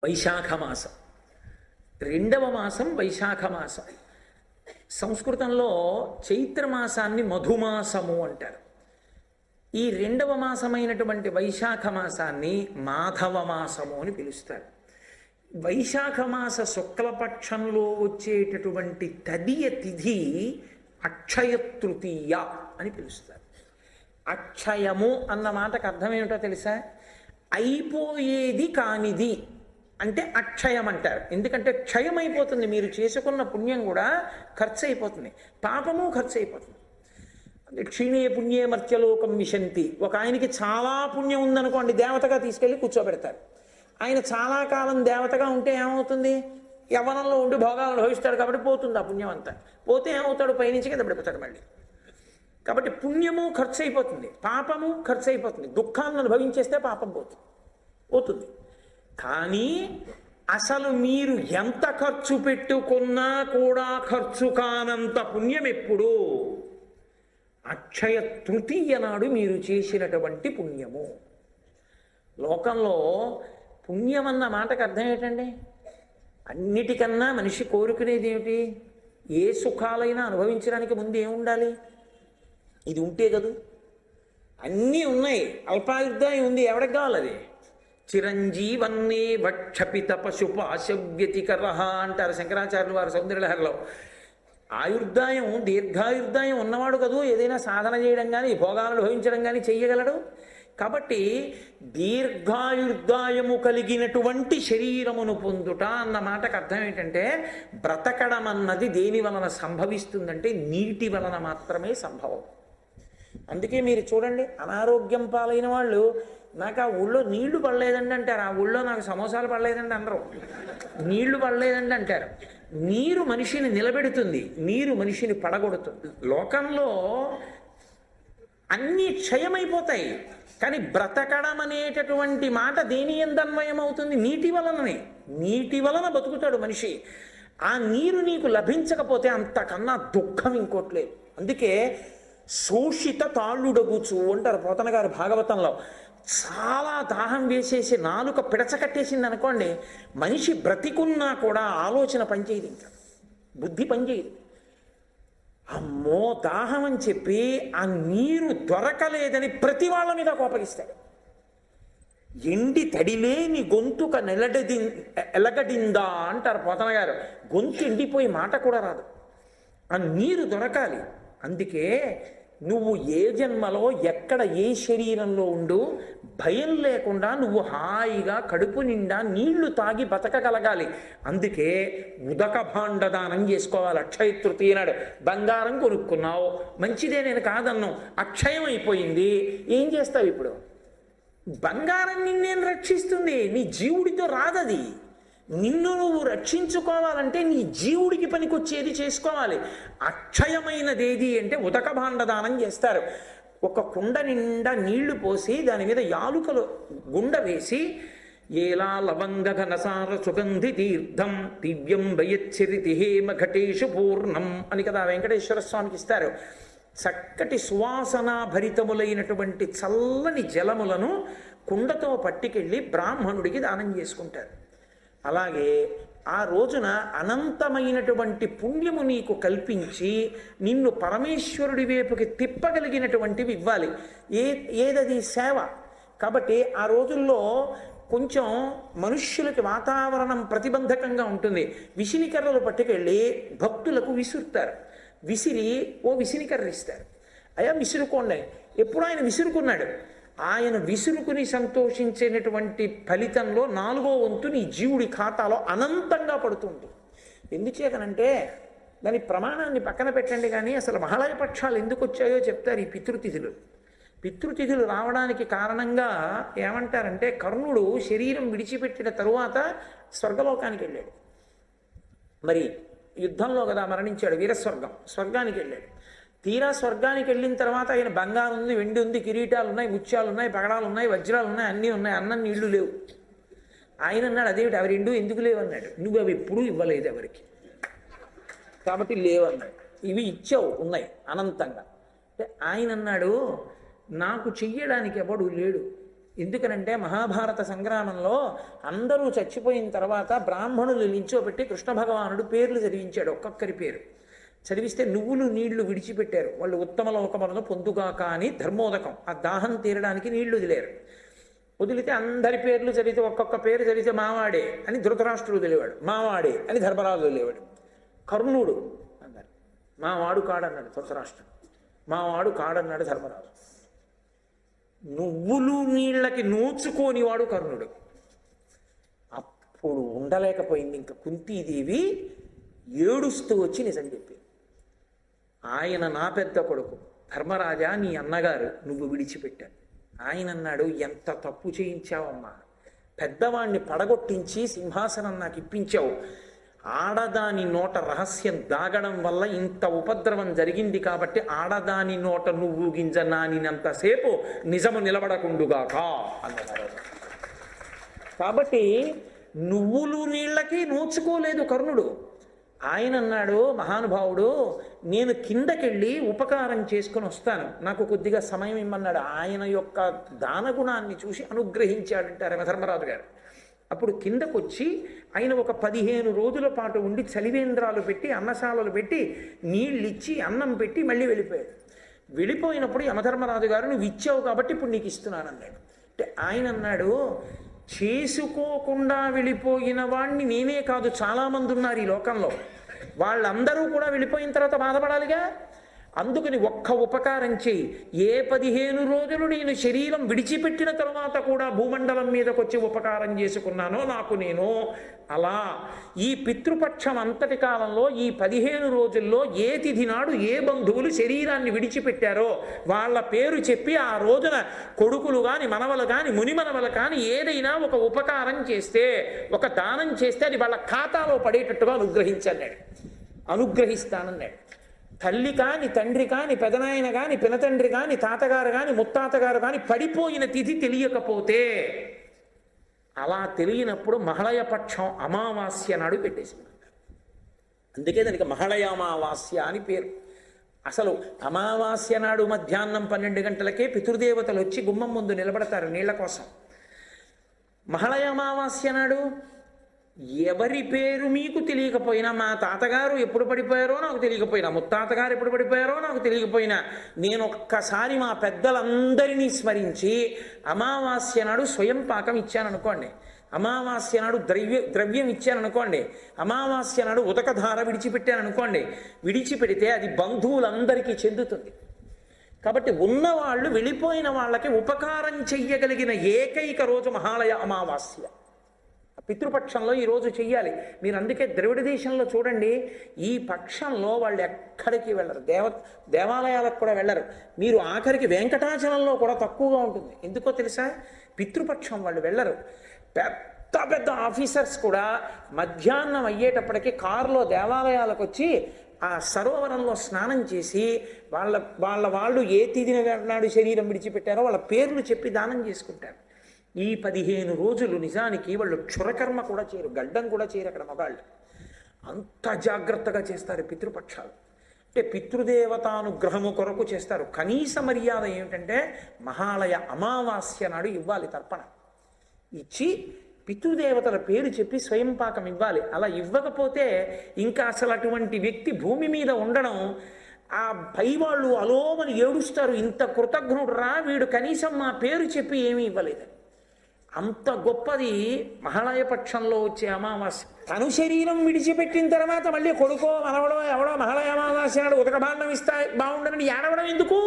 వైశాఖ మాసం. రెండవ మాసం వైశాఖ మాసం. సంస్కృతంలో చైత్రమాసాన్ని మధుమాసము అంటారు. ఈ రెండవ మాసమైనటువంటి వైశాఖ మాసాన్ని మాధవ మాసము అని పిలుస్తారు. వైశాఖ మాస శుక్లపక్షంలో వచ్చేటటువంటి తదియ తిథి అక్షయ తృతీయ అని పిలుస్తారు. అక్షయము అన్న మాటకు అర్థం ఏమిటో తెలుసా? అయిపోయేది కానిది అంటే అక్షయం అంటారు. ఎందుకంటే క్షయం అయిపోతుంది, మీరు చేసుకున్న పుణ్యం కూడా ఖర్చు అయిపోతుంది, పాపము ఖర్చు అయిపోతుంది. క్షీణే పుణ్యే మర్త్యలోకం విశంతి. ఒక ఆయనకి చాలా పుణ్యం ఉందనుకోండి, దేవతగా తీసుకెళ్ళి కూర్చోబెడతారు. ఆయన చాలా కాలం దేవతగా ఉంటే ఏమవుతుంది? యవ్వనంలో ఉండి భోగాలను అనుభవిస్తాడు కాబట్టి పోతుంది ఆ పుణ్యం అంతా. పోతే ఏమవుతాడు? పైనుంచి కింద పడిపోతాడు మళ్ళీ. కాబట్టి పుణ్యము ఖర్చు అయిపోతుంది, పాపము ఖర్చు అయిపోతుంది. దుఃఖాన్ని అనుభవించేస్తే పాపం పోతుంది. కానీ అసలు మీరు ఎంత ఖర్చు పెట్టుకున్నా కూడా ఖర్చు కానంత పుణ్యం ఎప్పుడు? అక్షయ తృతీయ నాడు మీరు చేసినటువంటి పుణ్యము. లోకంలో పుణ్యం అన్న మాటకు అర్థం ఏంటండి? అన్నిటికన్నా మనిషి కోరుకునేది ఏమిటి? ఏ సుఖాలైనా అనుభవించడానికి ముందు ఏముండాలి? ఇది ఉంటే కదూ. అన్నీ ఉన్నాయి, అల్పాయుర్దాయం ఉంది, ఎవరికి కావాలి అది? చిరంజీవన్నే వక్షపిత పశుపాశవ్యతికర అంటారు శంకరాచార్యులు వారు సౌందర్యలహరిలో. ఆయుర్దాయం, దీర్ఘాయుర్దాయం ఉన్నవాడు కదూ ఏదైనా సాధన చేయడం కానీ భోగాలను అనుభవించడం కానీ చెయ్యగలడు. కాబట్టి దీర్ఘాయుర్దాయము కలిగినటువంటి శరీరమును పొందుట అన్న మాటకు అర్థం ఏంటంటే, బ్రతకడం అన్నది దేని వలన సంభవిస్తుందంటే నీటి వలన మాత్రమే సంభవం. అందుకే మీరు చూడండి, అనారోగ్యం పాలైన వాళ్ళు నాకు ఆ ఊళ్ళో నీళ్లు పడలేదండి అంటారు, ఆ ఊళ్ళో నాకు సమోసాలు పడలేదండి అనరు, నీళ్లు పడలేదండి అంటారు. నీరు మనిషిని నిలబెడుతుంది, నీరు మనిషిని పడగొడుతుంది. లోకంలో అన్నీ క్షయమైపోతాయి, కానీ బ్రతకడం అనేటటువంటి మాట దేని యందు అన్వయమవుతుంది? నీటి వలననే. నీటి వలన బతుకుతాడు మనిషి. ఆ నీరు నీకు లభించకపోతే అంతకన్నా దుఃఖం ఇంకోట్లేదు. అందుకే శోషిత తాళ్ళుడగుచు అంటారు పోతన గారు భాగవతంలో. చాలా దాహం వేసేసి నాలుక పిడచకట్టేసింది అనుకోండి, మనిషి బ్రతికున్నా కూడా ఆలోచన పనిచేయదు, ఇంకా బుద్ధి పనిచేయదు. అమ్మో దాహం అని చెప్పి ఆ నీరు దొరకలేదని ప్రతి వాళ్ళ మీద కోపగిస్తాడు. ఎండి తడిలేని గొంతుక ఎలగడిందా అంటారు పోతన గారు. గొంతు ఎండిపోయి మాట కూడా రాదు, ఆ నీరు దొరకాలి. అందుకే నువ్వు ఏ జన్మలో ఎక్కడ ఏ శరీరంలో ఉండు, భయం లేకుండా నువ్వు హాయిగా కడుపు నిండా నీళ్లు తాగి బతకగలగాలి. అందుకే ఉదక భాండదానం చేసుకోవాలి. అక్షయ తృతీయ నాడు బంగారం కొనుక్కున్నావు, మంచిదే, నేను కాదన్నావు, అక్షయం అయిపోయింది, ఏం చేస్తావు ఇప్పుడు? బంగారం నిన్నేం రక్షిస్తుంది? నీ జీవుడితో రాదది. నిన్ను నువ్వు రక్షించుకోవాలంటే నీ జీవుడికి పనికొచ్చేది చేసుకోవాలి. అక్షయమైనది ఏది అంటే ఉదక భాండదానం చేస్తారు. ఒక కుండ నిండా నీళ్లు పోసి దాని మీద యాలుకలు గుండ వేసి, ఏలా లవంగ ఘనసార సుగంధి తీర్థం దివ్యం వయచ్చరితి హేమ ఘటేషు పూర్ణం అని కదా వెంకటేశ్వర స్వామికి ఇస్తారు. చక్కటి సువాసనా భరితములైనటువంటి చల్లని జలములను కుండతో పట్టుకెళ్ళి బ్రాహ్మణుడికి దానం చేసుకుంటారు. అలాగే ఆ రోజున అనంతమైనటువంటి పుణ్యము నీకు కల్పించి నిన్ను పరమేశ్వరుడి వైపుకి తిప్పగలిగినటువంటివి ఇవ్వాలి. ఏదది? సేవ. కాబట్టి ఆ రోజుల్లో కొంచెం మనుష్యులకి వాతావరణం ప్రతిబంధకంగా ఉంటుంది. విసినికర్రలు పట్టుకెళ్ళి భక్తులకు విసురుతారు. విసిరి ఓ విసినికర్ర ఇస్తారు, అయ్యా విసురుకోండి. ఎప్పుడు ఆయన విసురుకున్నాడు, ఆయన విసురుకుని సంతోషించేటటువంటి ఫలితంలో 4వ వంతు నీ జీవుడి ఖాతాలో అనంతంగా పడుతుంది. ఎందుచేతనంటే దాని ప్రమాణాన్ని పక్కన పెట్టండి, కానీ అసలు మహాలయ పక్షాలు ఎందుకు వచ్చాయో చెప్తారు ఈ పితృతిథులు. పితృతిథులు రావడానికి కారణంగా ఏమంటారంటే, కర్ణుడు శరీరం విడిచిపెట్టిన తరువాత స్వర్గలోకానికి వెళ్ళాడు. మరి యుద్ధంలో కదా మరణించాడు, స్వర్గానికి వెళ్ళాడు. తీరా స్వర్గానికి వెళ్ళిన తర్వాత ఆయన బంగారం ఉంది, వెండి ఉంది, కిరీటాలు ఉన్నాయి, ముత్యాలు ఉన్నాయి, పగడాలు ఉన్నాయి, వజ్రాలు ఉన్నాయి, అన్నీ ఉన్నాయి, అన్నం నీళ్లు లేవు. ఆయన అన్నాడు, అదేమిటి అవి రెండు ఎందుకు లేవు అన్నాడు. నువ్వు అవి ఎప్పుడూ ఇవ్వలేదు ఎవరికి, కాబట్టి లేవన్నాడు. ఇవి ఇచ్చావు, ఉన్నాయి అనంతంగా. అంటే ఆయన అన్నాడు, నాకు చెయ్యడానికి ఎవడు లేడు, ఎందుకనంటే మహాభారత సంగ్రామంలో అందరూ చచ్చిపోయిన తర్వాత బ్రాహ్మణులు నించోబెట్టి కృష్ణ భగవానుడు పేర్లు చదివించాడు, ఒక్కొక్కరి పేరు చదివిస్తే నువ్వులు నీళ్లు విడిచిపెట్టారు. వాళ్ళు ఉత్తమ లోకములను పొందుగాక అని ధర్మోదకం, ఆ దాహం తీరడానికి నీళ్లు వదిలేరు. వదిలితే అందరి పేర్లు చదివితే ఒక్కొక్క పేరు చదివితే మావాడే అని ధృతరాష్ట్రుడు వదిలేవాడు, మావాడే అని ధర్మరాజు వదిలేవాడు. కర్ణుడు అన్నారు, మావాడు కాడన్నాడు ధృతరాష్ట్రుడు, మావాడు కాడన్నాడు ధర్మరాజు. నువ్వులు నీళ్ళకి నోచుకోని వాడు కర్ణుడు. అప్పుడు ఉండలేకపోయింది ఇంకా కుంతీదేవి, ఏడుస్తూ వచ్చి నిజం చెప్పి, ఆయన నా పెద్ద కొడుకు ధర్మరాజా, నీ అన్నగారు నువ్వు విడిచిపెట్టాను. ఆయన అన్నాడు, ఎంత తప్పు చేయించావమ్మా, పెద్దవాణ్ణి పడగొట్టించి సింహాసనం నాకు ఇప్పించావు. ఆడదాని నోట రహస్యం దాగడం వల్ల ఇంత ఉపద్రవం జరిగింది కాబట్టి ఆడదాని నోట నువ్వు గింజ నానినంతసేపు నిజము నిలబడకుండుగాక అన్నారు. కాబట్టి నువ్వులు నీళ్ళకి నోచుకోలేదు కర్ణుడు. ఆయన అన్నాడు, మహానుభావుడు, నేను కిందకెళ్ళి ఉపకారం చేసుకొని వస్తాను, నాకు కొద్దిగా సమయం ఇమ్మన్నాడు. ఆయన యొక్క దానగుణాన్ని చూసి అనుగ్రహించాడంటారు యమధర్మరాజు గారు. అప్పుడు కిందకొచ్చి ఆయన ఒక 15 రోజుల పాటు ఉండి చలివేంద్రాలు పెట్టి అన్నశాలలు పెట్టి నీళ్ళిచ్చి అన్నం పెట్టి మళ్ళీ వెళ్ళిపోయాడు. వెళ్ళిపోయినప్పుడు యమధర్మరాజు గారు, నువ్వు ఇచ్చావు కాబట్టి ఇప్పుడు నీకు ఇస్తున్నాను అన్నాడు. అంటే ఆయన అన్నాడు, చేసుకోకుండా వెళ్ళిపోయిన వాడిని నేనే కాదు చాలామంది ఉన్నారు ఈ లోకంలో, వాళ్ళందరూ కూడా వెళ్ళిపోయిన తర్వాత బాధపడాలిగా. అందుకని ఒక్క ఉపకారం చేయి, ఏ 15 రోజులు నేను శరీరం విడిచిపెట్టిన తర్వాత కూడా భూమండలం మీదకి వచ్చి ఉపకారం చేసుకున్నానో నాకు నేను, అలా ఈ పితృపక్షం అంతటి కాలంలో ఈ 15 రోజుల్లో ఏ తిథి నాడు ఏ బంధువులు శరీరాన్ని విడిచిపెట్టారో వాళ్ళ పేరు చెప్పి ఆ రోజున కొడుకులు కాని మనవలు కాని మునిమనవలు కాని ఏదైనా ఒక ఉపకారం చేస్తే, ఒక దానం చేస్తే అది వాళ్ళ ఖాతాలో పడేటట్టుగా అనుగ్రహిస్తానన్నాడు. తల్లి కాని తండ్రి కాని పెదనాయన కాని పినతండ్రి కాని తాతగారు కాని ముత్తాతగారు కాని పడిపోయిన తిథి తెలియకపోతే, అలా తెలియనప్పుడు మహళయపక్షం అమావాస్య నాడు పెట్టేసింది. అందుకే దానికి మహళయ అమావాస్య అని పేరు. అసలు అమావాస్య నాడు మధ్యాహ్నం 12 గంటలకే పితృదేవతలు వచ్చి గుమ్మం ముందు నిలబడతారు నీళ్ల కోసం. మహళయ అమావాస్య నాడు ఎవరి పేరు మీకు తెలియకపోయినా, మా తాతగారు ఎప్పుడు పడిపోయారో నాకు తెలియకపోయినా, ముత్తాతగారు ఎప్పుడు పడిపోయారో నాకు తెలియకపోయినా, నేను ఒక్కసారి మా పెద్దలందరినీ స్మరించి అమావాస్య నాడు స్వయం పాకం ఇచ్చాననుకోండి, అమావాస్య నాడు ద్రవ్యం ఇచ్చాననుకోండి, అమావాస్య నాడు ఉదకధార విడిచిపెట్టాననుకోండి, విడిచిపెడితే అది బంధువులందరికీ చెందుతుంది. కాబట్టి ఉన్నవాళ్ళు వెళ్ళిపోయిన వాళ్ళకి ఉపకారం చెయ్యగలిగిన ఏకైక రోజు మహాలయ అమావాస్య. పితృపక్షంలో ఈరోజు చెయ్యాలి. మీరు అందుకే ద్రవిడ దేశంలో చూడండి, ఈ పక్షంలో వాళ్ళు ఎక్కడికి వెళ్ళరు, దేవాలయాలకు కూడా వెళ్ళరు. మీరు ఆఖరికి వెంకటాచలంలో కూడా తక్కువగా ఉంటుంది. ఎందుకో తెలుసా? పితృపక్షం వాళ్ళు వెళ్ళరు. పెద్ద పెద్ద ఆఫీసర్స్ కూడా మధ్యాహ్నం అయ్యేటప్పటికీ కారులో దేవాలయాలకు వచ్చి ఆ సరోవరంలో స్నానం చేసి వాళ్ళు ఏ తిథి నాడు శరీరం విడిచిపెట్టారో వాళ్ళ పేర్లు చెప్పి దానం చేసుకుంటారు. ఈ 15 రోజులు నిజానికి వాళ్ళు క్షురకర్మ కూడా చేయరు, గడ్డం కూడా చేయరు అక్కడ మగాళ్ళు. అంత జాగ్రత్తగా చేస్తారు పితృపక్షాలు. అంటే పితృదేవతానుగ్రహము కొరకు చేస్తారు. కనీస మర్యాద ఏమిటంటే మహాలయ అమావాస్య నాడు ఇవ్వాలి తర్పణ. ఇచ్చి పితృదేవతల పేరు చెప్పి స్వయం పాకం ఇవ్వాలి. అలా ఇవ్వకపోతే ఇంకా అసలు అటువంటి వ్యక్తి భూమి మీద ఉండడం, ఆ పైవాళ్ళు అలోమని ఏడుస్తారు, ఇంత కృతజ్ఞుడు రా వీడు, కనీసం మా పేరు చెప్పి ఏమీ ఇవ్వలేదని. అంత గొప్పది మహాలయ పక్షంలో వచ్చే అమావాస్య. తను శరీరం విడిచిపెట్టిన తర్వాత మళ్ళీ కొడుకో మనవడో ఎవడో మహాలయ అమావాస్య నాడు ఉదక భాండం ఇస్తా బాగుండని ఏడవడం ఎందుకు?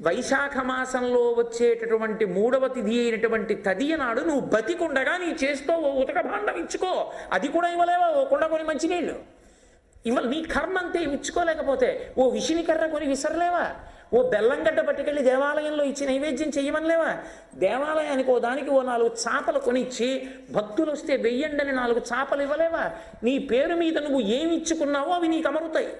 వైశాఖ మాసంలో వచ్చేటటువంటి 3వ తిథి అయినటువంటి తదియ నాడు నువ్వు బతికుండగా నీ చేస్తూ ఓ ఉతక భాండం ఇచ్చుకో, అది కూడా ఇవ్వలేవా? ఓ కుండ కొని మంచినీళ్ళు నీ కర్మ అంతే. ఇచ్చుకోలేకపోతే ఓ విషిని కర్ర కొని విసరలేవా? ఓ బెల్లంగడ్డ పట్టుకెళ్ళి దేవాలయంలో ఇచ్చి నైవేద్యం చెయ్యమనిలేవా? దేవాలయానికి ఓ దానికి ఓ 4 చాపలు కొనిచ్చి భక్తులు వస్తే వెయ్యండని 4 చాపలు ఇవ్వలేవా? నీ పేరు మీద నువ్వు ఏమి ఇచ్చుకున్నావో అవి నీకు అమరుతాయి.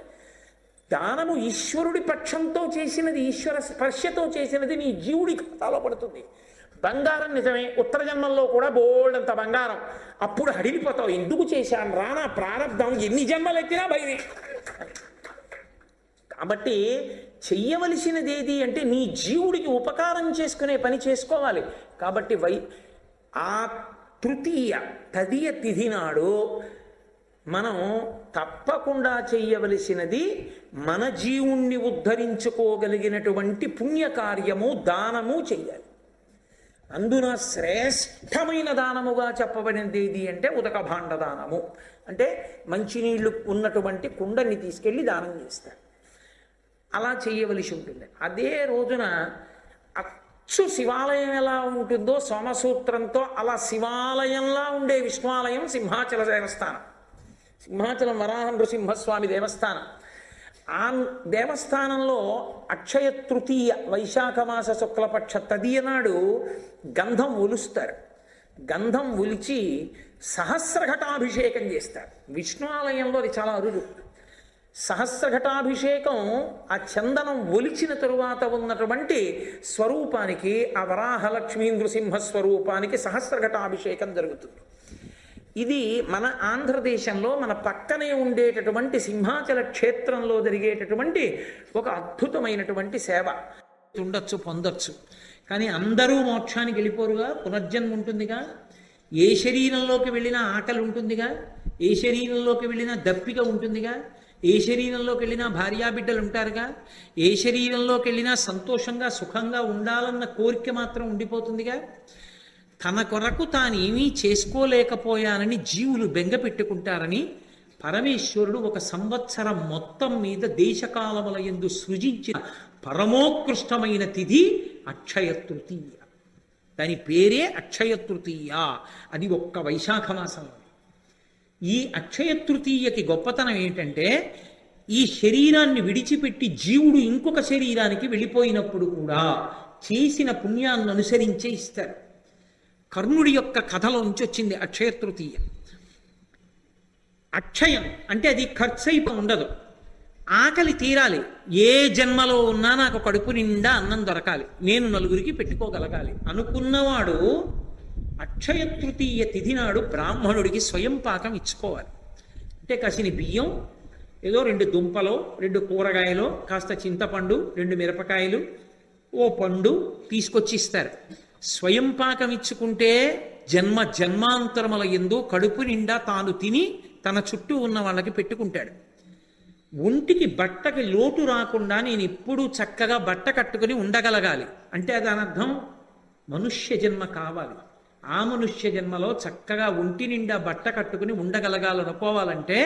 దానము ఈశ్వరుడి పక్షంతో చేసినది, ఈశ్వర స్పర్శతో చేసినది నీ జీవుడి ఖాతాలో పడుతుంది. బంగారం నిజమే, ఉత్తర జన్మల్లో కూడా బోల్డంత బంగారం. అప్పుడు హడిలిపోతావు, ఎందుకు చేశాను రానా ప్రారంధం, ఎన్ని జన్మలు ఎత్తినా భయమే. కాబట్టి చెయ్యవలసినది ఏది అంటే నీ జీవుడికి ఉపకారం చేసుకునే పని చేసుకోవాలి. కాబట్టి ఆ తృతీయ తదియ తిథి నాడు మనం తప్పకుండా చెయ్యవలసినది మన జీవుణ్ణి ఉద్ధరించుకోగలిగినటువంటి పుణ్యకార్యము దానము చెయ్యాలి. అందున శ్రేష్టమైన దానముగా చెప్పబడినది ఏది అంటే ఉదక భాండ దానము. అంటే మంచినీళ్లు ఉన్నటువంటి కుండని తీసుకెళ్ళి దానం చేస్తారు. అలా చేయవలసి ఉంటుంది. అదే రోజున అచ్చు శివాలయం ఎలా ఉంటుందో సోమసూత్రంతో అలా శివాలయంలా ఉండే విష్ణువాలయం సింహాచల దేవస్థానం. సింహాచలం వరాహ నృసింహస్వామి దేవస్థానం. ఆ దేవస్థానంలో అక్షయ తృతీయ వైశాఖ మాస శుక్లపక్ష తదియ నాడు గంధం ఒలుస్తారు. గంధం ఒలిచి సహస్రఘటాభిషేకం చేస్తారు. విష్ణు ఆలయంలో అది చాలా అరుదు. సహస్రఘటాభిషేకం ఆ చందనం ఒలిచిన తరువాత ఉన్నటువంటి స్వరూపానికి, ఆ వరాహ లక్ష్మీ నృసింహ స్వరూపానికి సహస్రఘటాభిషేకం జరుగుతుంది. ఇది మన ఆంధ్రదేశంలో మన పక్కనే ఉండేటటువంటి సింహాచల క్షేత్రంలో జరిగేటటువంటి ఒక అద్భుతమైనటువంటి సేవ. ఉండొచ్చు, పొందొచ్చు. కానీ అందరూ మోక్షానికి వెళ్ళిపోరుగా, పునర్జన్మ ఉంటుందిగా. ఏ శరీరంలోకి వెళ్ళినా ఆకలి ఉంటుందిగా, ఏ శరీరంలోకి వెళ్ళినా దప్పిక ఉంటుందిగా, ఏ శరీరంలోకి వెళ్ళినా భార్యాబిడ్డలు ఉంటారుగా, ఏ శరీరంలోకి వెళ్ళినా సంతోషంగా సుఖంగా ఉండాలన్న కోరిక మాత్రం ఉండిపోతుందిగా. తన కొరకు తానేమీ చేసుకోలేకపోయానని జీవులు బెంగ పెట్టుకుంటారని పరమేశ్వరుడు ఒక సంవత్సరం మొత్తం మీద దేశకాలముల యందు సృజించిన పరమోత్కృష్టమైన తిథి అక్షయ తృతీయ. దాని పేరే అక్షయ తృతీయ. అది ఒక్క వైశాఖ మాసంలో. ఈ అక్షయ తృతీయకి గొప్పతనం ఏంటంటే, ఈ శరీరాన్ని విడిచిపెట్టి జీవుడు ఇంకొక శరీరానికి వెళ్ళిపోయినప్పుడు కూడా చేసిన పుణ్యాన్ని అనుసరించే ఇస్తారు. కర్ణుడి యొక్క కథలోంచి వచ్చింది అక్షయ తృతీయ. అక్షయం అంటే అది ఖర్చయిపో ఉండదు. ఆకలి తీరాలి. ఏ జన్మలో ఉన్నా నాకు కడుపు నిండా అన్నం దొరకాలి, నేను నలుగురికి పెట్టుకోగలగాలి అనుకున్నవాడు అక్షయ తృతీయ తిథి నాడు బ్రాహ్మణుడికి స్వయం పాకం ఇచ్చుకోవాలి. అంటే కసిని బియ్యం, ఏదో 2 దుంపలో 2 కూరగాయలు, కాస్త చింతపండు, 2 మిరపకాయలు, ఓ పండు తీసుకొచ్చి ఇస్తారు. స్వయం పాకం ఇచ్చుకుంటే జన్మ జన్మాంతరముల యందు కడుపు నిండా తాను తిని తన చుట్టూ ఉన్న వాళ్ళకి పెట్టుకుంటాడు. ఒంటికి బట్టకి లోటు రాకుండా నేను ఎప్పుడూ చక్కగా బట్ట కట్టుకుని ఉండగలగాలి అంటే దాని అర్థం మనుష్య జన్మ కావాలి. ఆ మనుష్య జన్మలో చక్కగా ఒంటి నిండా బట్ట కట్టుకుని ఉండగలగాలనుకోవాలంటే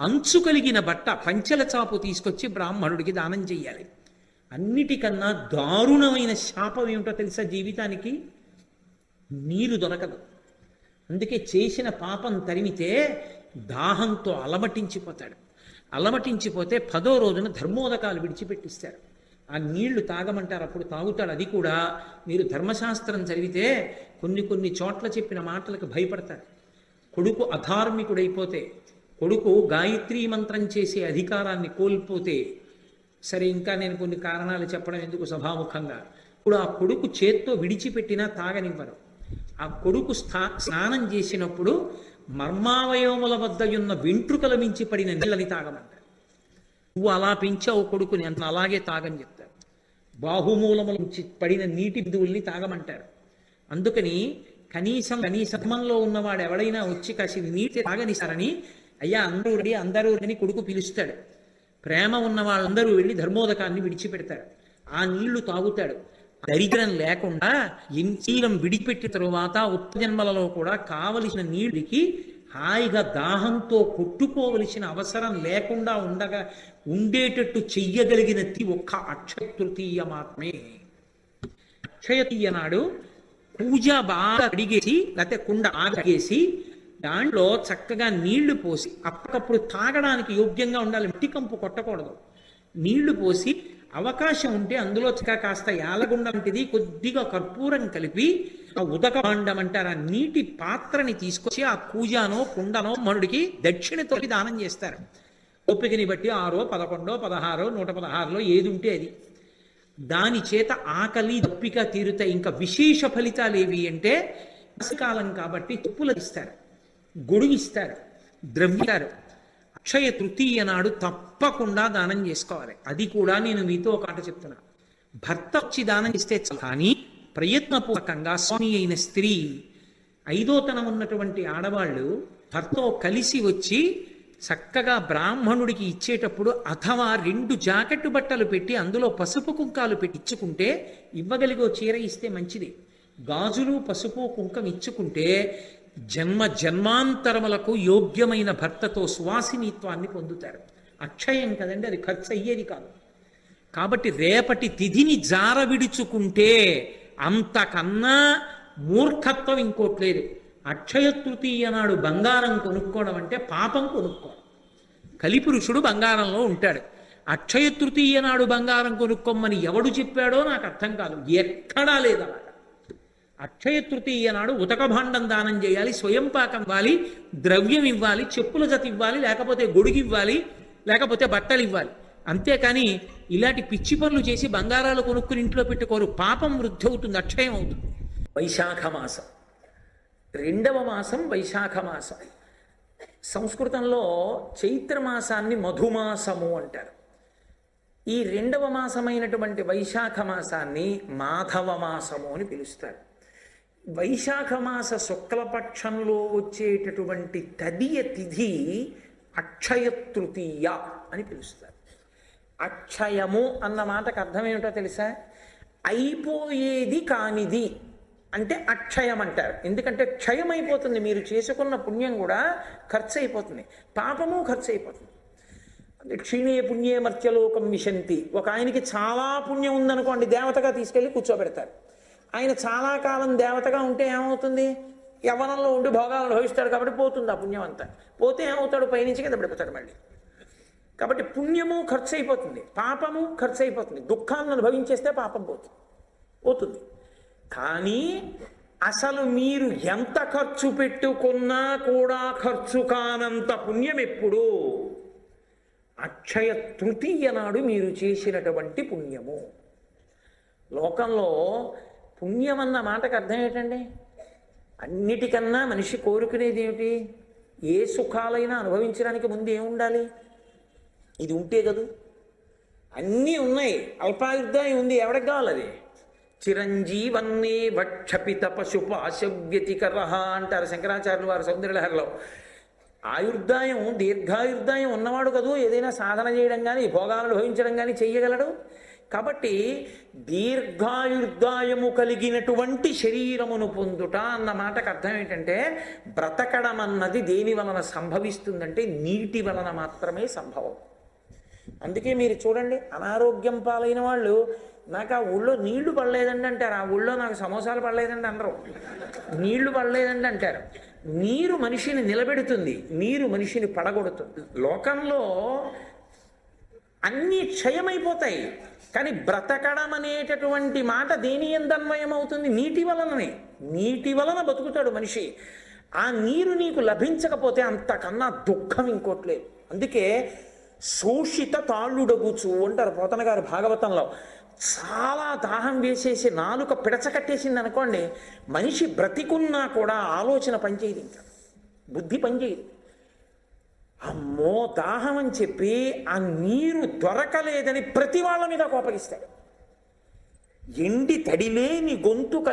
అంచు కలిగిన బట్ట, పంచెల చాపు తీసుకొచ్చి బ్రాహ్మణుడికి దానం చెయ్యాలి. అన్నిటికన్నా దారుణమైన శాపం ఏమిటో తెలుసా జీవితానికి? నీరు దొరకదు. అందుకే చేసిన పాపం తరిమితే దాహంతో అలమటించిపోతాడు. అలమటించిపోతే 10వ రోజున ధర్మోదకాలు విడిచిపెట్టిస్తారు. ఆ నీళ్లు తాగమంటారు, అప్పుడు తాగుతాడు. అది కూడా మీరు ధర్మశాస్త్రం చదివితే కొన్ని చోట్ల చెప్పిన మాటలకు భయపడతారు. కొడుకు అధార్మికుడైపోతే, కొడుకు గాయత్రీ మంత్రం చేసే అధికారాన్ని కోల్పోతే, సరే ఇంకా నేను కొన్ని కారణాలు చెప్పడం ఎందుకు సభాముఖంగా, ఇప్పుడు ఆ కొడుకు చేత్తో విడిచిపెట్టినా తాగనివ్వరు. ఆ కొడుకు స్నానం చేసినప్పుడు మర్మావయవముల వద్ద ఉన్న వెంట్రుకల మించి పడిన నీళ్ళని తాగమంటారు. నువ్వు అలా పెంచావు కొడుకుని అంత అలాగే తాగని చెప్తారు. బాహుమూలముల నుంచి పడిన నీటి బిందువుల్ని తాగమంటారు. అందుకని కనీసంలో ఉన్నవాడు ఎవడైనా వచ్చి కాసి నీటి తాగనిస్తారని, అయ్యా అందరూ అని కొడుకు పిలుస్తాడు. ప్రేమ ఉన్న వాళ్ళందరూ వెళ్ళి ధర్మోదకాన్ని విడిచిపెడతారు. ఆ నీళ్లు తాగుతాడు. దరిద్రం లేకుండా శరీరం విడిచిపెట్టిన తరువాత ఉత్తజన్మలలో కూడా కావలసిన నీళ్ళకి హాయిగా దాహంతో కొట్టుకోవలసిన అవసరం లేకుండా ఉండేటట్టు చెయ్యగలిగినది ఒక్క అక్షయ తృతీయ మాత్రమే. అక్షయ తృతీయ నాడు పూజ బాగా అడిగేసి, లేకపోతే కుండ ఆగేసి దాంట్లో చక్కగా నీళ్లు పోసి, అప్పటికప్పుడు తాగడానికి యోగ్యంగా ఉండాలి, మట్టి కంపు కొట్టకూడదు. నీళ్లు పోసి అవకాశం ఉంటే అందులో కాస్త యాలగుండ వంటిది కొద్దిగా కర్పూరం కలిపి ఆ ఉదక భాండం అంటారు, ఆ నీటి పాత్రని తీసుకొచ్చి ఆ పూజానో కుండనో మనుడికి దక్షిణతో దానం చేస్తారు. ఓపికని బట్టి 6, 11, 16, 116లో ఏది ఉంటే అది. దాని చేత ఆకలి దప్పిక తీరుతాయి. ఇంకా విశేష ఫలితాలు ఏవి అంటే, కాలం కాబట్టి తుప్పులు ఇస్తారు, గొడుగు ఇస్తారు, ద్రవ్యారు. అక్షయ తృతీయ నాడు తప్పకుండా దానం చేసుకోవాలి. అది కూడా నేను మీతో ఒక మాట చెప్తున్నా, భర్త వచ్చి దానం ఇస్తే కానీ ప్రయత్నపూర్వకంగా స్వామి అయిన స్త్రీ, ఐదోతనం ఉన్నటువంటి ఆడవాళ్ళు భర్తతో కలిసి వచ్చి చక్కగా బ్రాహ్మణుడికి ఇచ్చేటప్పుడు అథవా 2 జాకెట్టు బట్టలు పెట్టి అందులో పసుపు కుంకాలు పెట్టి ఇచ్చుకుంటే, ఇవ్వగలిగో చీర ఇస్తే మంచిది. గాజులు పసుపు కుంకం ఇచ్చుకుంటే జన్మ జన్మాంతరములకు యోగ్యమైన భర్తతో సువాసినిత్వాన్ని పొందుతారు. అక్షయం కదండి, అది ఖర్చు అయ్యేది కాదు. కాబట్టి రేపటి తిథిని జార విడుచుకుంటే అంతకన్నా మూర్ఖత్వం ఇంకోట్లేదు. అక్షయ తృతీయ నాడు బంగారం కొనుక్కోవడం అంటే పాపం కొనుక్కోవడం. కలిపురుషుడు బంగారంలో ఉంటాడు. అక్షయ తృతీయ నాడు బంగారం కొనుక్కోమని ఎవడు చెప్పాడో నాకు అర్థం కాదు, ఎక్కడా లేదు అలాగా. అక్షయ తృతీయ నాడు ఉతక భాండం దానం చేయాలి, స్వయం పాకం ఇవ్వాలి, ద్రవ్యం ఇవ్వాలి, చెప్పుల జత ఇవ్వాలి, లేకపోతే గొడుగు ఇవ్వాలి, లేకపోతే బట్టలు ఇవ్వాలి. అంతేకాని ఇలాంటి పిచ్చి పనులు చేసి బంగారాలు కొనుక్కుని ఇంట్లో పెట్టుకోరు. పాపం వృద్ధి అవుతుంది, అక్షయం అవుతుంది. వైశాఖ మాసం, 2వ మాసం వైశాఖ మాసం. సంస్కృతంలో చైత్రమాసాన్ని మధుమాసము అంటారు. ఈ 2వ మాసమైనటువంటి వైశాఖ మాసాన్ని మాధవ మాసము అని పిలుస్తారు. వైశాఖ మాస శుక్లపక్షంలో వచ్చేటటువంటి తదియ తిథి అక్షయ తృతీయ అని పిలుస్తారు. అక్షయము అన్న మాటకు అర్థం ఏమిటో తెలుసా? అయిపోయేది కానిది అంటే అక్షయం అంటారు. ఎందుకంటే క్షయం అయిపోతుంది, మీరు చేసుకున్న పుణ్యం కూడా ఖర్చు అయిపోతుంది, పాపము ఖర్చు అయిపోతుంది. క్షీణే పుణ్యే మర్త్యలోకం విశంతి. ఒక ఆయనకి చాలా పుణ్యం ఉందనుకోండి, దేవతగా తీసుకెళ్ళి కూర్చోబెడతారు. ఆయన చాలా కాలం దేవతగా ఉంటే ఏమవుతుంది? యవ్వనంలో ఉండి భోగాలు అనుభవిస్తాడు కాబట్టి పోతుంది ఆ పుణ్యం అంతా. పోతే ఏమవుతాడు? పైనుంచి కింద పడిపోతాడు మళ్ళీ. కాబట్టి పుణ్యము ఖర్చు అయిపోతుంది, పాపము ఖర్చు అయిపోతుంది. దుఃఖాన్ని అనుభవించేస్తే పాపం పోతుంది. కానీ అసలు మీరు ఎంత ఖర్చు పెట్టుకున్నా కూడా ఖర్చు కానంత పుణ్యం ఎప్పుడు? అక్షయ తృతీయ నాడు మీరు చేసినటువంటి పుణ్యము. లోకంలో పుణ్యం అన్న మాటకు అర్థం ఏంటండి? అన్నిటికన్నా మనిషి కోరుకునేది ఏమిటి? ఏ సుఖాలైనా అనుభవించడానికి ముందు ఏముండాలి? ఇది ఉంటే కదూ. అన్నీ ఉన్నాయి, అల్పాయుర్దాయం ఉంది, ఎవరికి కావాలి అది? చిరంజీవన్నే వక్షపిత పశుపాశవ్యతికర అంటారు శంకరాచార్యులు వారు సౌందర్యలహరిలో. ఆయుర్దాయం, దీర్ఘాయుర్దాయం ఉన్నవాడు కదూ ఏదైనా సాధన చేయడం కానీ భోగాలను అనుభవించడం కానీ చెయ్యగలడు. కాబట్టి దీర్ఘాయుర్దాయము కలిగినటువంటి శరీరమును పొందుట అన్న మాటకు అర్థం ఏంటంటే, బ్రతకడం అన్నది దేని వలన సంభవిస్తుందంటే నీటి వలన మాత్రమే సంభవం. అందుకే మీరు చూడండి, అనారోగ్యం పాలైన వాళ్ళు నాకు ఆ ఊళ్ళో నీళ్లు పడలేదండి అంటారు. ఆ ఊళ్ళో నాకు సమోసాలు పడలేదండి అందరూ. నీళ్లు పడలేదండి అంటారు. నీరు మనిషిని నిలబెడుతుంది, నీరు మనిషిని పడగొడుతుంది. లోకంలో అన్నీ క్షయమైపోతాయి, కానీ బ్రతకడం అనేటటువంటి మాట దేని ఎందన్వయం అవుతుంది? నీటి వలననే. నీటి వలన బతుకుతాడు మనిషి. ఆ నీరు నీకు లభించకపోతే అంతకన్నా దుఃఖం ఇంకోట్లేదు. అందుకే శోషిత తాళ్ళుడగుచు అంటారు పోతన గారు భాగవతంలో. చాలా దాహం వేసేసి నాలుక పిడచకట్టేసింది అనుకోండి, మనిషి బ్రతికున్నా కూడా ఆలోచన పనిచేయదు, ఇంకా బుద్ధి పనిచేయదు. అమ్మో దాహం అని చెప్పి ఆ నీరు దొరకలేదని ప్రతి వాళ్ళ మీద కోపగిస్తాడు. ఎండి తడిలేని గొంతుక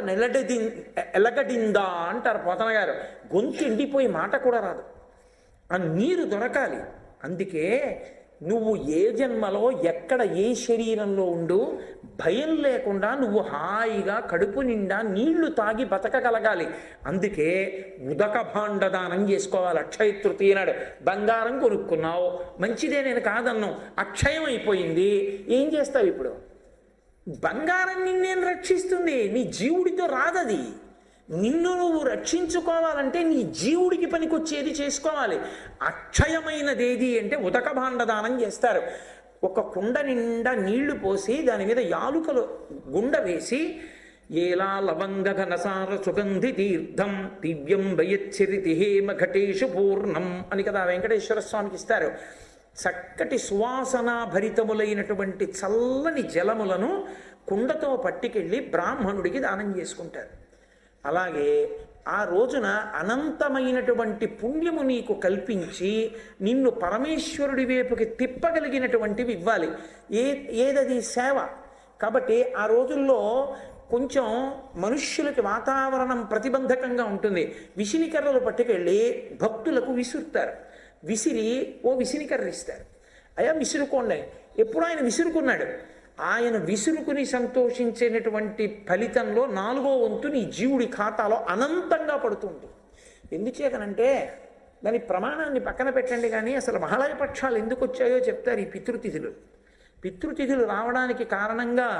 ఎలగడిందా అంటారు పోతన గారు. గొంతు ఎండిపోయి మాట కూడా రాదు, ఆ నీరు దొరకాలి. అందుకే నువ్వు ఏ జన్మలో ఎక్కడ ఏ శరీరంలో ఉండు భయం లేకుండా నువ్వు హాయిగా కడుపు నిండా నీళ్లు తాగి బతకగలగాలి. అందుకే ఉదక భాండదానం చేసుకోవాలి. అక్షయ తృతీయ నాడు బంగారం కొనుక్కున్నావు, మంచిదే, నేను కాదన్నాం, అక్షయం అయిపోయింది, ఏం చేస్తావు ఇప్పుడు? బంగారం నిన్నేం రక్షిస్తుంది? నీ జీవుడితో రాదది. నిన్ను నువ్వు రక్షించుకోవాలంటే నీ జీవుడికి పనికొచ్చేది చేసుకోవాలి. అక్షయమైనదేది అంటే ఉదక భాండదానం చేస్తారు. ఒక కుండ నిండా నీళ్లు పోసి దాని మీద యాలుకలు గుండ వేసి ఏలా లవంగ ఘనసార సుగంధి తీర్థం దివ్యం వయచ్చరితి హేమ ఘటేషు పూర్ణం అని కదా వెంకటేశ్వర స్వామికి ఇస్తారు. చక్కటి సువాసనా భరితములైనటువంటి చల్లని జలములను కుండతో పట్టుకెళ్ళి బ్రాహ్మణుడికి దానం చేసుకుంటారు. అలాగే ఆ రోజున అనంతమైనటువంటి పుణ్యము నీకు కల్పించి నిన్ను పరమేశ్వరుడి వైపుకి తిప్పగలిగినటువంటివి ఇవ్వాలి. ఏదది? సేవ. కాబట్టి ఆ రోజుల్లో కొంచెం మనుష్యులకి వాతావరణం ప్రతిబంధకంగా ఉంటుంది. విసినికర్రలు పట్టుకెళ్ళి భక్తులకు విసురుతారు. విసిరి ఓ విసినికర్ర ఇస్తారు. అయ్యా విసురుకోండి. ఎప్పుడు ఆయన విసురుకున్నాడు. ఆయన విసురుకుని సంతోషించేటటువంటి ఫలితంలో 4వ వంతు నీ జీవుడి ఖాతాలో అనంతంగా పడుతుంది. ఎందుచేతనంటే దాని ప్రమాణాన్ని పక్కన పెట్టండి, కానీ అసలు మహాలయ పక్షాలు ఎందుకు వచ్చాయో చెప్తారు ఈ పితృతిథులు. పితృతిథులు రావడానికి కారణంగా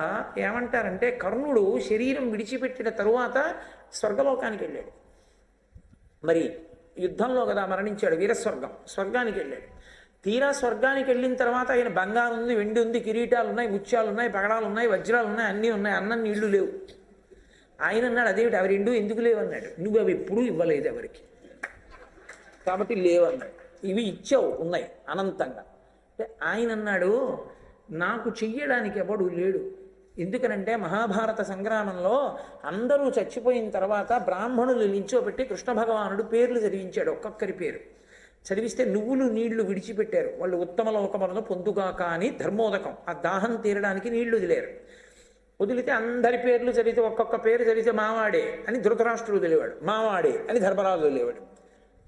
ఏమంటారంటే, కర్ణుడు శరీరం విడిచిపెట్టిన తరువాత స్వర్గలోకానికి వెళ్ళాడు. మరి యుద్ధంలో కదా మరణించాడు, వీరస్వర్గం, స్వర్గానికి వెళ్ళాడు. తీరా స్వర్గానికి వెళ్ళిన తర్వాత ఆయన బంగారం ఉంది, వెండి ఉంది, కిరీటాలు ఉన్నాయి, ముత్యాలు ఉన్నాయి, పగడాలు ఉన్నాయి, వజ్రాలు ఉన్నాయి, అన్నీ ఉన్నాయి, అన్నం నీళ్లు లేవు. ఆయన అన్నాడు, అదేమిటి అవి రెండు ఎందుకు లేవు అన్నాడు. నువ్వు అవి ఎప్పుడూ ఇవ్వలేదు ఎవరికి, కాబట్టి లేవన్నాడు. ఇవి ఇచ్చావు, ఉన్నాయి అనంతంగా. అంటే ఆయన అన్నాడు, నాకు చెయ్యడానికి ఎవడు లేడు. ఎందుకనంటే మహాభారత సంగ్రామంలో అందరూ చచ్చిపోయిన తర్వాత బ్రాహ్మణులు నిల్చోబెట్టి కృష్ణ భగవానుడు పేర్లు చదివించాడు. ఒక్కొక్కరి పేరు చదివిస్తే నువ్వులు నీళ్లు విడిచిపెట్టారు. వాళ్ళు ఉత్తమ లోకములను పొందుగాక అని ధర్మోదకం, ఆ దాహం తీరడానికి నీళ్లు వదిలేరు. వదిలితే అందరి పేర్లు చదివితే ఒక్కొక్క పేరు చదివితే మావాడే అని ధృతరాష్ట్రుడు వదిలేవాడు, మావాడే అని ధర్మరాజు వదిలేవాడు.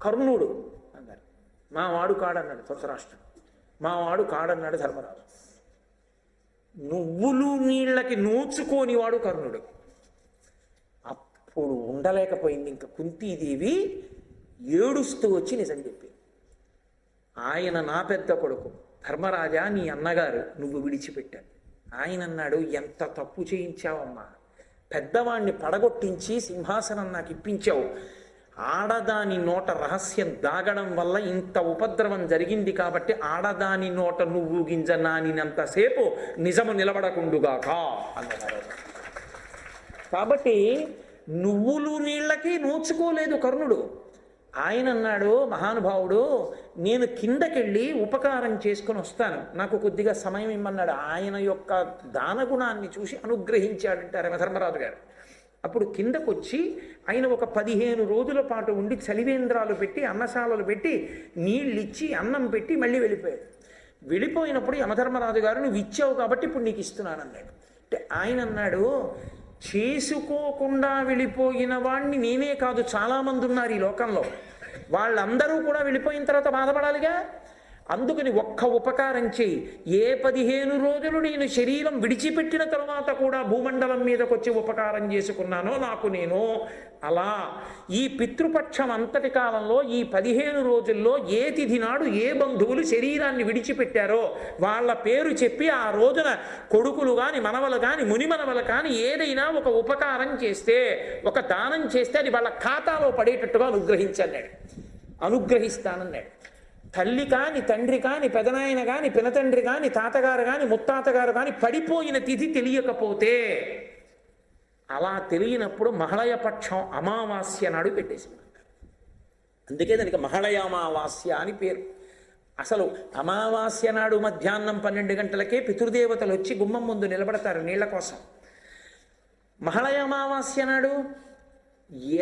కర్ణుడు అన్నారు, మావాడు కాడన్నాడు ధృతరాష్ట్రుడు, మావాడు కాడన్నాడు ధర్మరాజు. నువ్వులు నీళ్ళకి నోచుకోనివాడు కర్ణుడు. అప్పుడు ఉండలేకపోయింది ఇంకా కుంతీదేవి, ఏడుస్తూ వచ్చి నిజం చెప్పింది. ఆయన నా పెద్ద కొడుకు ధర్మరాజా, నీ అన్నగారు నువ్వు విడిచిపెట్టాను. ఆయన అన్నాడు, ఎంత తప్పు చేయించావమ్మా, పెద్దవాణ్ణి పడగొట్టించి సింహాసనం నాకు ఇప్పించావు. ఆడదాని నోట రహస్యం దాగడం వల్ల ఇంత ఉపద్రవం జరిగింది కాబట్టి ఆడదాని నోట నువ్వు గింజ నానినంతసేపు నిజము నిలబడకుండుగాక అన్నారు. కాబట్టి నువ్వులు నీళ్ళకి నోచుకోలేదు కర్ణుడు. ఆయన అన్నాడు, మహానుభావుడు, నేను కిందకెళ్ళి ఉపకారం చేసుకుని వస్తాను, నాకు కొద్దిగా సమయం ఇమ్మన్నాడు. ఆయన యొక్క దానగుణాన్ని చూసి అనుగ్రహించాడంటారు యమధర్మరాజు గారు. అప్పుడు కిందకొచ్చి ఆయన ఒక 15 రోజుల పాటు ఉండి చలివేంద్రాలు పెట్టి అన్నశాలలు పెట్టి నీళ్ళిచ్చి అన్నం పెట్టి మళ్ళీ వెళ్ళిపోయాడు. వెళ్ళిపోయినప్పుడు యమధర్మరాజు గారు, నువ్వు ఇచ్చావు కాబట్టి ఇప్పుడు నీకు ఇస్తున్నాను అన్నాడు. అంటే ఆయన అన్నాడు, చేసుకోకుండా వెళ్ళిపోయిన వాడిని నేనే కాదు చాలామంది ఉన్నారు ఈ లోకంలో, వాళ్ళందరూ కూడా వెళ్ళిపోయిన తర్వాత బాధపడాలిగా. అందుకని ఒక్క ఉపకారం చేయి, ఏ 15 రోజులు నేను శరీరం విడిచిపెట్టిన తర్వాత కూడా భూమండలం మీదకి వచ్చి ఉపకారం చేసుకున్నానో నాకు నేను, అలా ఈ పితృపక్షం అంతటి కాలంలో ఈ 15 రోజుల్లో ఏ తిథి నాడు ఏ బంధువులు శరీరాన్ని విడిచిపెట్టారో వాళ్ళ పేరు చెప్పి ఆ రోజున కొడుకులు కానీ మనవలు కానీ మునిమనవలు కానీ ఏదైనా ఒక ఉపకారం చేస్తే, ఒక దానం చేస్తే అది వాళ్ళ ఖాతాలో పడేటట్టుగా అనుగ్రహిస్తానన్నాడు. తల్లి కాని తండ్రి కాని పెదనాయన కాని పినతండ్రి కాని తాతగారు కాని ముత్తాతగారు కాని పడిపోయిన తిథి తెలియకపోతే, అలా తెలియనప్పుడు మహళయపక్షం అమావాస్య నాడు పెట్టేసింది. అందుకే దానికి మహళయ అమావాస్య అని పేరు. అసలు అమావాస్య నాడు మధ్యాహ్నం 12 గంటలకే పితృదేవతలు వచ్చి గుమ్మం ముందు నిలబడతారు నీళ్ల కోసం. మహళయ అమావాస్య నాడు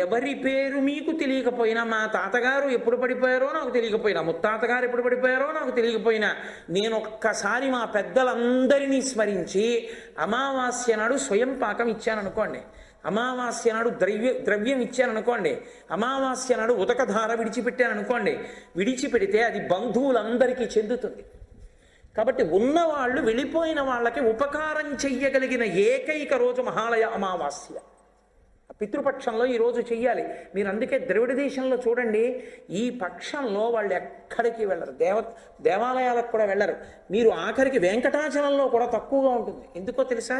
ఎవరి పేరు మీకు తెలియకపోయినా, మా తాతగారు ఎప్పుడు పడిపోయారో నాకు తెలియకపోయినా, ముత్తాతగారు ఎప్పుడు పడిపోయారో నాకు తెలియకపోయినా, నేను ఒక్కసారి మా పెద్దలందరినీ స్మరించి అమావాస్య నాడు స్వయం పాకం ఇచ్చాననుకోండి, అమావాస్య నాడు ద్రవ్యం ఇచ్చాననుకోండి, అమావాస్య నాడు ఉదకధార విడిచిపెట్టాననుకోండి, విడిచిపెడితే అది బంధువులందరికీ చెందుతుంది. కాబట్టి ఉన్నవాళ్ళు వెళ్ళిపోయిన వాళ్ళకి ఉపకారం చెయ్యగలిగిన ఏకైక రోజు మహాలయ అమావాస్య. పితృపక్షంలో ఈరోజు చెయ్యాలి. మీరు అందుకే ద్రవిడ దేశంలో చూడండి, ఈ పక్షంలో వాళ్ళు ఎక్కడికి వెళ్ళరు, దేవాలయాలకు కూడా వెళ్ళరు. మీరు ఆఖరికి వెంకటాచలంలో కూడా తక్కువగా ఉంటుంది. ఎందుకో తెలుసా?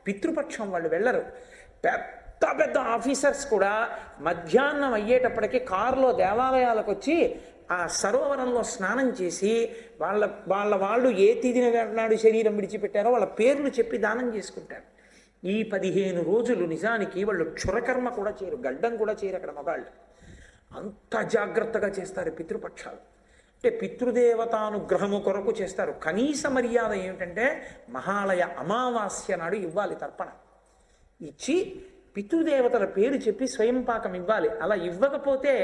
పితృపక్షం వాళ్ళు వెళ్ళరు. పెద్ద పెద్ద ఆఫీసర్స్ కూడా మధ్యాహ్నం అయ్యేటప్పటికీ కారులో దేవాలయాలకు వచ్చి ఆ సరోవరంలో స్నానం చేసి వాళ్ళు ఏ తిథిన నాడు శరీరం విడిచిపెట్టారో వాళ్ళ పేర్లు చెప్పి దానం చేసుకుంటారు. ఈ 15 రోజులు నిజానికి వాళ్ళు క్షురకర్మ కూడా చేయరు, గడ్డం కూడా చేయరు అక్కడ మగాళ్ళు. అంత జాగ్రత్తగా చేస్తారు పితృపక్షాలు. అంటే పితృదేవతానుగ్రహము కొరకు చేస్తారు. కనీస మర్యాద ఏమిటంటే మహాలయ అమావాస్య నాడు ఇవ్వాలి తర్పణ. ఇచ్చి పితృదేవతల పేరు చెప్పి స్వయం పాకం ఇవ్వాలి. అలా ఇవ్వకపోతే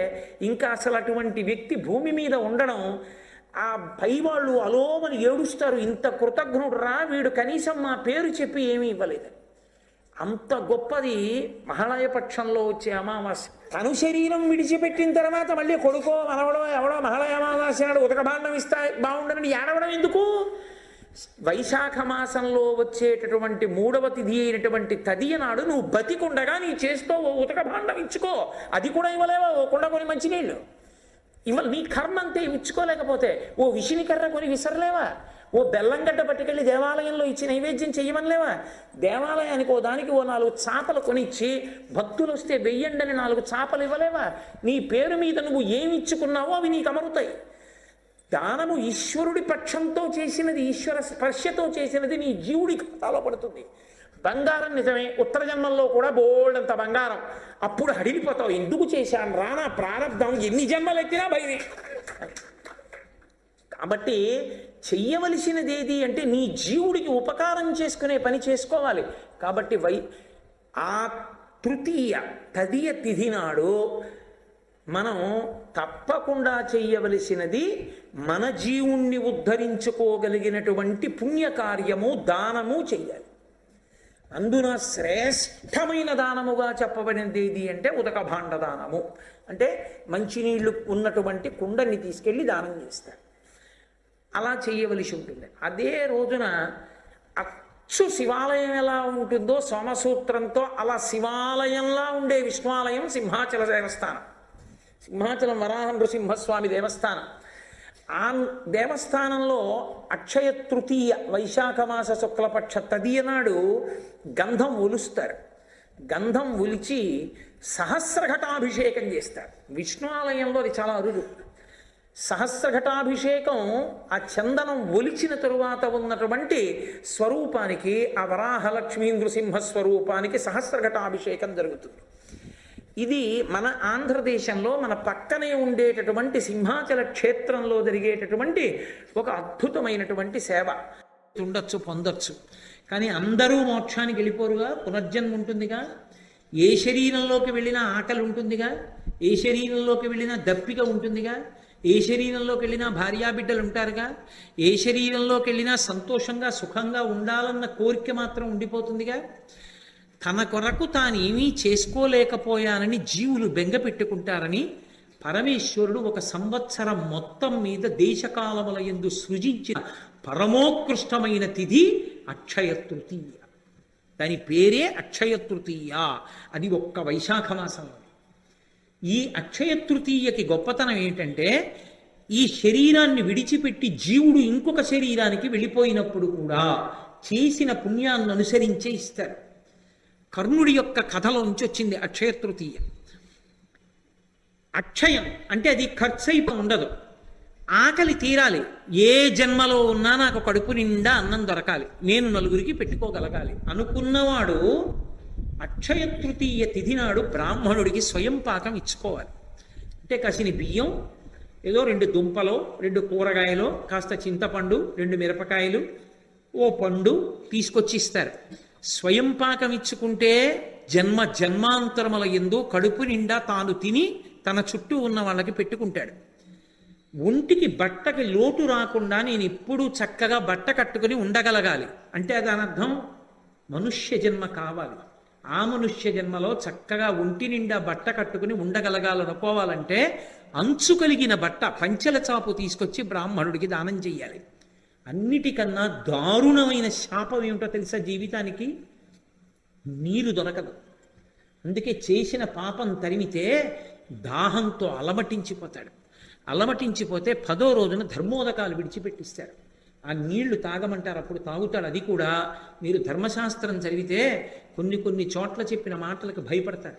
ఇంకా అసలు అటువంటి వ్యక్తి భూమి మీద ఉండడం, ఆ పైవాళ్ళు అలోమని ఏడుస్తారు, ఇంత కృతజ్ఞుడు రా వీడు కనీసం మా పేరు చెప్పి ఏమీ ఇవ్వలేదని. అంత గొప్పది మహాళయ పక్షంలో వచ్చే అమావాస్య. తను శరీరం విడిచిపెట్టిన తర్వాత మళ్ళీ కొడుకో మనవడో ఎవడో మహాళయ అమావాస్య నాడు ఉతకభాండం ఇస్తా బాగుండదని ఏడవడం ఎందుకు? వైశాఖ మాసంలో వచ్చేటటువంటి 3వ తిథి అయినటువంటి తదియ నాడు నువ్వు బతికుండగా నీ చేస్తూ ఓ ఉతకభాండం ఇచ్చుకో. అది కూడా ఇవ్వలేవా? ఓ కుండ కొని మంచినీళ్ళు నీ కర్మ అంతే ఇచ్చుకోలేకపోతే ఓ విషినికర్ర కొని విసరలేవా? ఓ బెల్లంగడ్డ పట్టుకెళ్ళి దేవాలయంలో ఇచ్చి నైవేద్యం చెయ్యమనిలేవా? దేవాలయానికి ఓ దానికి ఓ 4 చాపలు కొనిచ్చి భక్తులు వస్తే వెయ్యండని 4 చాపలు ఇవ్వలేవా? నీ పేరు మీద నువ్వు ఏమి ఇచ్చుకున్నావో అవి నీకు అమరుతాయి. దానము ఈశ్వరుడి పక్షంతో చేసినది, ఈశ్వర స్పర్శతో చేసినది నీ జీవుడి ఖాతాలో పడుతుంది. బంగారం నిజమే, ఉత్తర జన్మల్లో కూడా బోల్డంత బంగారం. అప్పుడు హడిలిపోతావు, ఎందుకు చేశాను రానా ప్రారంధం, ఎన్ని జన్మలు ఎత్తినా భయమే. కాబట్టి చెయ్యవలసినది ఏది అంటే నీ జీవుడికి ఉపకారం చేసుకునే పని చేసుకోవాలి. కాబట్టి ఆ తృతీయ తదియ తిథి నాడు మనం తప్పకుండా చెయ్యవలసినది మన జీవుణ్ణి ఉద్ధరించుకోగలిగినటువంటి పుణ్యకార్యము, దానము చెయ్యాలి. అందున శ్రేష్టమైన దానముగా చెప్పబడినది ఏది అంటే ఉదకభాండ దానము. అంటే మంచినీళ్లు ఉన్నటువంటి కుండని తీసుకెళ్ళి దానం చేస్తారు. అలా చేయవలసి ఉంటుంది. అదే రోజున అచ్చు శివాలయం ఎలా ఉంటుందో సోమసూత్రంతో అలా శివాలయంలా ఉండే విష్ణువాలయం సింహాచల దేవస్థానం. సింహాచలం వరాహ నృసింహస్వామి దేవస్థానం. ఆ దేవస్థానంలో అక్షయ తృతీయ వైశాఖ మాస శుక్లపక్ష తదియ నాడు గంధం ఒలుస్తారు. గంధం ఒలిచి సహస్రఘటాభిషేకం చేస్తారు. విష్ణు ఆలయంలో అది చాలా అరుదు. సహస్రఘటాభిషేకం ఆ చందనం ఒలిచిన తరువాత ఉన్నటువంటి స్వరూపానికి, ఆ వరాహలక్ష్మీ నృసింహ స్వరూపానికి సహస్రఘటాభిషేకం జరుగుతుంది. ఇది మన ఆంధ్రదేశంలో మన పక్కనే ఉండేటటువంటి సింహాచల క్షేత్రంలో జరిగేటటువంటి ఒక అద్భుతమైనటువంటి సేవ. ఉండొచ్చు, పొందొచ్చు, కానీ అందరూ మోక్షానికి వెళ్ళిపోరుగా. పునర్జన్మ ఉంటుందిగా. ఏ శరీరంలోకి వెళ్ళినా ఆకలి ఉంటుందిగా. ఏ శరీరంలోకి వెళ్ళినా దప్పిక ఉంటుందిగా. ఏ శరీరంలోకి వెళ్ళినా భార్యాబిడ్డలు ఉంటారుగా. ఏ శరీరంలోకి వెళ్ళినా సంతోషంగా సుఖంగా ఉండాలన్న కోరిక మాత్రం ఉండిపోతుందిగా. తన కొరకు తానేమీ చేసుకోలేకపోయానని జీవులు బెంగ పెట్టుకుంటారని పరమేశ్వరుడు 1 సంవత్సరం మొత్తం మీద దేశకాలముల యందు సృజించిన పరమోత్కృష్టమైన తిథి అక్షయ తృతీయ. దాని పేరే అక్షయ తృతీయ. అది ఒక్క వైశాఖ మాసంలో. ఈ అక్షయ తృతీయకి గొప్పతనం ఏంటంటే, ఈ శరీరాన్ని విడిచిపెట్టి జీవుడు ఇంకొక శరీరానికి వెళ్ళిపోయినప్పుడు కూడా చేసిన పుణ్యాన్ని అనుసరించే ఇస్తారు. కర్ణుడి యొక్క కథలోంచి వచ్చింది అక్షయ తృతీయ. అక్షయం అంటే అది ఖర్చయిపో ఉండదు. ఆకలి తీరాలి. ఏ జన్మలో ఉన్నా నాకు కడుపు నిండా అన్నం దొరకాలి, నేను నలుగురికి పెట్టుకోగలగాలి అనుకున్నవాడు అక్షయ తృతీయ తిథి నాడు బ్రాహ్మణుడికి స్వయం పాకం ఇచ్చుకోవాలి. అంటే కసిని బియ్యం, ఏదో 2 దుంపలో 2 కూరగాయలో, కాస్త చింతపండు, 2 మిరపకాయలు, ఓ పండు తీసుకొచ్చి ఇస్తారు. స్వయం పాకం ఇచ్చుకుంటే జన్మాంతరముల యందు కడుపు నిండా తాను తిని తన చుట్టూ ఉన్న వాళ్ళకి పెట్టుకుంటాడు. ఒంటికి బట్టకి లోటు రాకుండా నేను ఎప్పుడూ చక్కగా బట్ట కట్టుకుని ఉండగలగాలి అంటే దాని అర్థం మనుష్య జన్మ కావాలి. ఆ మనుష్య జన్మలో చక్కగా ఒంటి నిండా బట్ట కట్టుకుని ఉండగలగాలనుకోవాలంటే అంచు కలిగిన బట్ట, పంచెల చాపు తీసుకొచ్చి బ్రాహ్మణుడికి దానం చెయ్యాలి. అన్నిటికన్నా దారుణమైన శాపం ఏమిటో తెలుసా జీవితానికి? నీరు దొరకదు. అందుకే చేసిన పాపం తరిమితే దాహంతో అలమటించిపోతాడు. అలమటించిపోతే 10వ రోజున ధర్మోదకాలు విడిచిపెట్టిస్తారు. ఆ నీళ్లు తాగమంటారు, అప్పుడు తాగుతాడు. అది కూడా మీరు ధర్మశాస్త్రం చదివితే కొన్ని చోట్ల చెప్పిన మాటలకు భయపడతారు.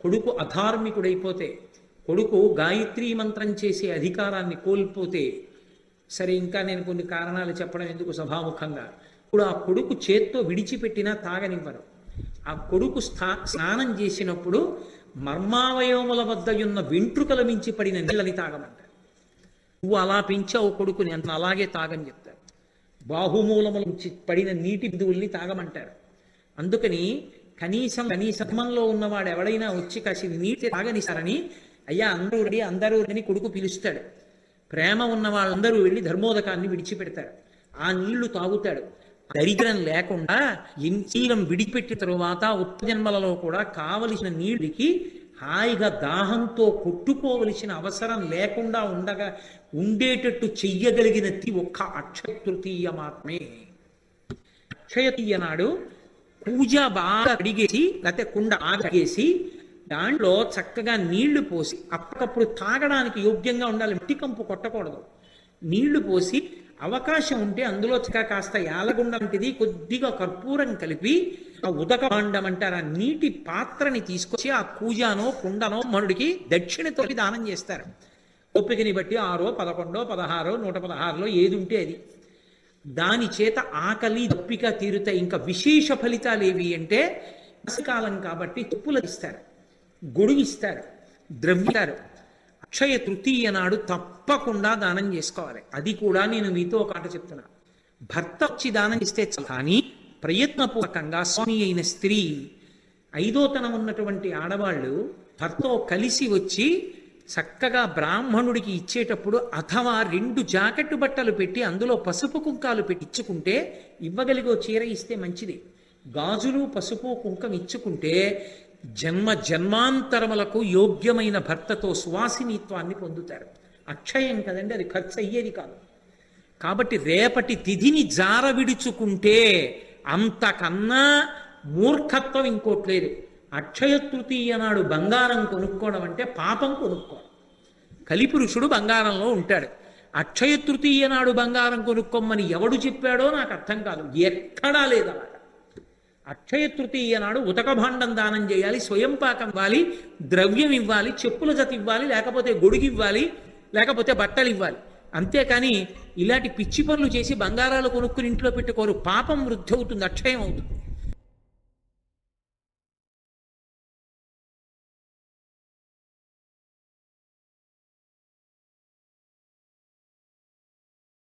కొడుకు అధార్మికుడైపోతే, కొడుకు గాయత్రీ మంత్రం చేసే అధికారాన్ని కోల్పోతే, సరే ఇంకా నేను కొన్ని కారణాలు చెప్పడం ఎందుకు సభాముఖంగా, ఇప్పుడు ఆ కొడుకు చేత్తో విడిచిపెట్టినా తాగనివ్వరు. ఆ కొడుకు స్నానం చేసినప్పుడు మర్మావయవముల వద్ద ఉన్న వెంట్రుకల మించి పడిన నీళ్ళని తాగమంటారు. నువ్వు అలా పెంచావు కొడుకుని అంత అలాగే తాగని చెప్తారు. బాహుమూలముల నుంచి పడిన నీటి బిందువుల్ని తాగమంటారు. అందుకని కనీసంలో ఉన్నవాడు ఎవడైనా వచ్చి కాసి నీటి తాగనిస్తారని, అయ్యా అందరూ అని కొడుకు పిలుస్తాడు. ప్రేమ ఉన్న వాళ్ళందరూ వెళ్ళి ధర్మోదకాన్ని విడిచిపెడతారు. ఆ నీళ్లు తాగుతాడు. దరిద్రం లేకుండా శరీరం విడిపెట్టిన తరువాత ఉత్తజన్మలలో కూడా కావలసిన నీళ్ళకి హాయిగా దాహంతో కొట్టుకోవలసిన అవసరం లేకుండా ఉండేటట్టు చెయ్యగలిగినది ఒక్క అక్షయ తృతీయ మాత్రమే. అక్షయ తృతీయ నాడు పూజ బాగా అడిగేసి లేకపోతే కుండ ఆగేసి దాంట్లో చక్కగా నీళ్లు పోసి అప్పటికప్పుడు తాగడానికి యోగ్యంగా ఉండాలి, మట్టి కంపు కొట్టకూడదు. నీళ్లు పోసి అవకాశం ఉంటే అందులో కాస్త యాలగుండ వంటిది కొద్దిగా కర్పూరం కలిపి ఆ ఉదక భాండం అంటారు ఆ నీటి పాత్రని తీసుకొచ్చి ఆ పూజానో కుండనో మనుడికి దక్షిణతో దానం చేస్తారు. ఓపికని బట్టి 6, 11, 16, 116లో ఏది ఉంటే అది. దాని చేత ఆకలి దప్పిక తీరుతాయి. ఇంకా విశేష ఫలితాలు ఏవి అంటే కాలం కాబట్టి తుప్పులు ఇస్తారు, గొడుగు ఇస్తారు, ద్రవ్యారు. అక్షయ తృతీయ నాడు తప్పకుండా దానం చేసుకోవాలి. అది కూడా నేను మీతో ఒక మాట చెప్తున్నా, భర్త వచ్చి దానం చేస్తే కానీ ప్రయత్నపూర్వకంగా స్వామి అయిన స్త్రీ 5వ తనం ఉన్నటువంటి ఆడవాళ్ళు భర్తతో కలిసి వచ్చి చక్కగా బ్రాహ్మణుడికి ఇచ్చేటప్పుడు అథవా 2 జాకెట్టు బట్టలు పెట్టి అందులో పసుపు కుంకాలు పెట్టి ఇచ్చుకుంటే, ఇవ్వగలిగో చీర ఇస్తే మంచిది. గాజులు పసుపు కుంకం ఇచ్చుకుంటే జన్మాంతరములకు యోగ్యమైన భర్తతో సువాసినిత్వాన్ని పొందుతారు. అక్షయం కదండి, అది ఖర్చు అయ్యేది కాదు. కాబట్టి రేపటి తిథిని జార విడుచుకుంటే అంతకన్నా మూర్ఖత్వం ఇంకోటి లేదు. అక్షయ తృతీయ నాడు బంగారం కొనుక్కోవడం అంటే పాపం కొనుక్కోవడం. కలిపురుషుడు బంగారంలో ఉంటాడు. అక్షయ తృతీయ నాడు బంగారం కొనుక్కోమని ఎవడు చెప్పాడో నాకు అర్థం కాదు, ఎక్కడా లేదన్నమాట. అక్షయ తృతీయ నాడు ఉతక భాండం దానం చేయాలి, స్వయం పాకం ఇవ్వాలి, ద్రవ్యం ఇవ్వాలి, చెప్పుల జత ఇవ్వాలి, లేకపోతే గొడుగు ఇవ్వాలి, లేకపోతే బట్టలు ఇవ్వాలి. అంతేకాని ఇలాంటి పిచ్చి పనులు చేసి బంగారాలు కొనుక్కుని ఇంట్లో పెట్టుకోరు. పాపం వృద్ధి అవుతుంది, అక్షయం అవుతుంది.